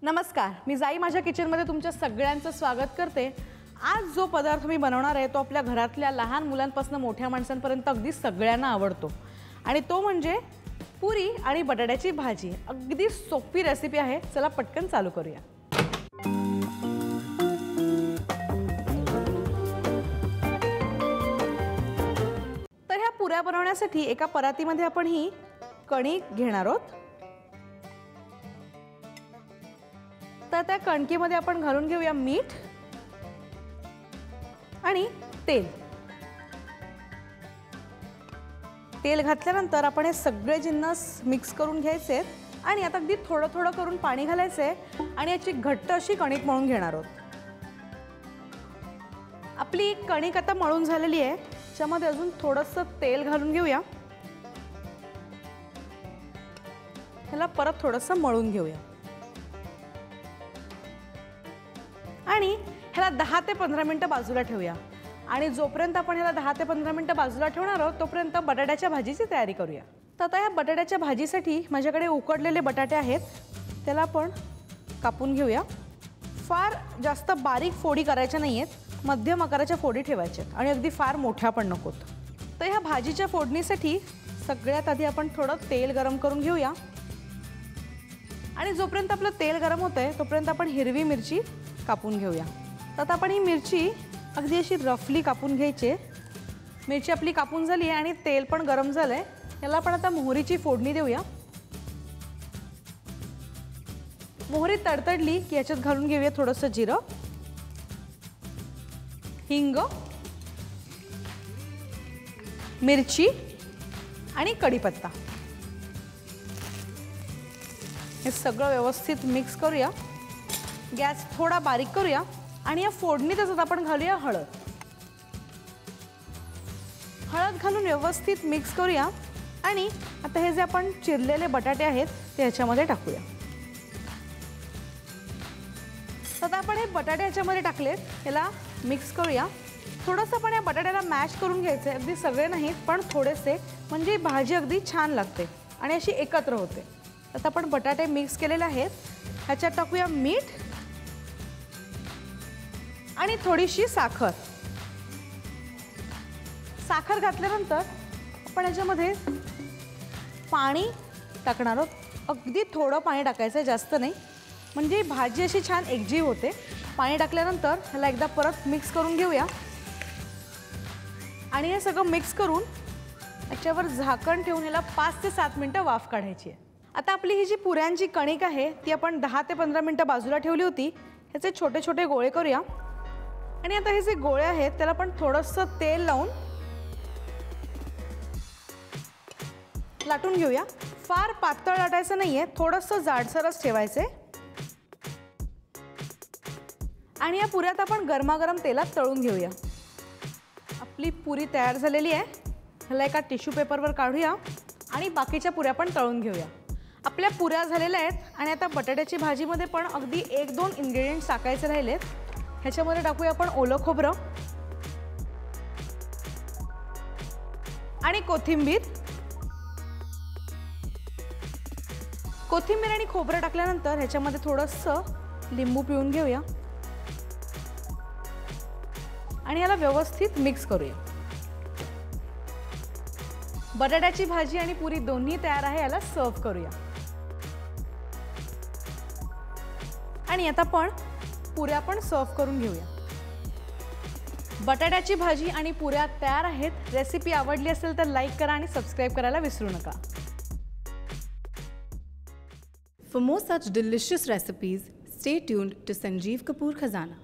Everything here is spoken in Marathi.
नमस्कार, मी जाई माझ्या किचनमध्ये तुमच्या सगळ्यांचं स्वागत करते। आज जो पदार्थ मी बनवणार आहे तो आपल्या घरातल्या लहान मुलांपासून मोठ्या माणसांपर्यंत अगदी सगळ्यांना आवडतो आणि तो म्हणजे पुरी आणि बटाट्याची भाजी। अगदी सोपी रेसिपी आहे, चला पटकन चालू करूया। तर ह्या पुऱ्या बनवण्यासाठी एका परातीमध्ये आपण ही कणिक घेणार आहोत। तर त्या कणकीमध्ये आपण घालून घेऊया मीठ आणि तेल। तेल घातल्यानंतर आपण हे सगळे जिन्नस मिक्स करून घ्यायचे आणि आता अगदी थोडं थोडं करून पाणी घालायचे आणि याची घट्ट अशी कणिक मळून घेणार आहोत। आपली कणिक आता मळून झालेली आहे, त्यामध्ये अजून थोडंसं तेल घालून घेऊया। ह्याला परत थोडंसं मळून घेऊया आणि ह्याला 10 ते 15 मिनिटं बाजूला ठेवूया। आणि जोपर्यंत आपण ह्याला 10 ते 15 मिनिटं बाजूला ठेवणार आहोत तोपर्यंत बटाट्याच्या भाजीची तयारी करूया। तर आता या बटाट्याच्या भाजीसाठी माझ्याकडे उकडलेले बटाटे आहेत, त्याला आपण कापून घेऊया। फार जास्त बारीक फोडी करायच्या नाहीयेत, मध्यम आकाराच्या फोडी ठेवायच्यात आणि अगदी फार मोठ्या पण नकोत। तर ह्या भाजीच्या फोडणीसाठी सगळ्यात आधी आपण थोडं तेल गरम करून घेऊया आणि जोपर्यंत आपलं तेल गरम होतंय तोपर्यंत आपण हिरवी मिरची कापून घेऊया। तर आता आपण ही मिरची अगदी अशी रफली कापून घ्यायची। मिरची आपली कापून झाली आहे आणि तेल पण गरम झालंय, याला आपण आता मोहरीची फोडणी देऊया। मोहरी तडतडली की याच्यात घालून घेऊया थोडंसं जिरं, हिंग, मिरची आणि कढीपत्ता। हे सगळं व्यवस्थित मिक्स करूया। गॅस थोडा बारीक करूया आणि या फोडणीतच आपण घालूया हळद। हळद घालून व्यवस्थित मिक्स करूया आणि आता हे जे आपण चिरलेले बटाटे आहेत ते ह्याच्यामध्ये टाकूया। आता आपण हे बटाटे ह्याच्यामध्ये टाकलेत, याला मिक्स करूया। थोडंसं आपण या बटाट्याला मॅश करून घ्यायचं आहे, अगदी सगळे नाहीत पण थोडेसे, म्हणजे भाजी अगदी छान लागते आणि अशी एकत्र होते। आता आपण बटाटे मिक्स केलेले आहेत, ह्याच्यात टाकूया मीठ आणि थोडीशी साखर। साखर घातल्यानंतर आपण याच्यामध्ये पाणी टाकणार आहोत। अगदी थोडं पाणी टाकायचं आहे, जास्त नाही, म्हणजे भाजी अशी छान एकजीव होते। पाणी टाकल्यानंतर ह्याला एकदा परत मिक्स करून घेऊया आणि हे सगळं मिक्स करून याच्यावर झाकण ठेवून याला 5 ते 7 मिनिटं वाफ काढायची आहे। आता आपली ही जी पुऱ्यांची कणिक आहे ती आपण 10 ते 15 मिनिटं बाजूला ठेवली होती, ह्याचे छोटे छोटे गोळे करूया आणि आता हे जे गोळे आहेत त्याला आपण थोडंसं तेल लावून लाटून घेऊया। फार पातळ लाटायचं नाहीये, थोडंसं जाडसरच ठेवायचे आणि या पुऱ्यात आपण गरमागरम तेलात तळून घेऊया। आपली पुरी तयार झालेली आहे, ह्याला एका टिश्यू पेपरवर काढूया आणि बाकीच्या पुऱ्या पण तळून घेऊया। आपल्या पुऱ्या झालेल्या आहेत आणि आता बटाट्याची भाजीमध्ये पण अगदी 1-2 इन्ग्रेडियंट्स टाकायचे राहिलेत। ह्याच्यामध्ये टाकूया आपण ओलं खोबरं आणि कोथिंबीर। कोथिंबीर आणि खोबरं टाकल्यानंतर ह्याच्यामध्ये थोडंसं लिंबू पिळून घेऊया आणि याला व्यवस्थित मिक्स करूया। बटाट्याची भाजी आणि पुरी दोन्ही तयार आहे, याला सर्व करूया। आणि आता आपण पुऱ्या पण सर्व करून घेऊया। बटाट्याची भाजी आणि पुऱ्या तयार आहेत। रेसिपी आवडली असेल तर लाईक करा आणि सबस्क्राइब करायला विसरू नका। For more such delicious recipes, stay tuned to Sanjeev Kapoor Khazana.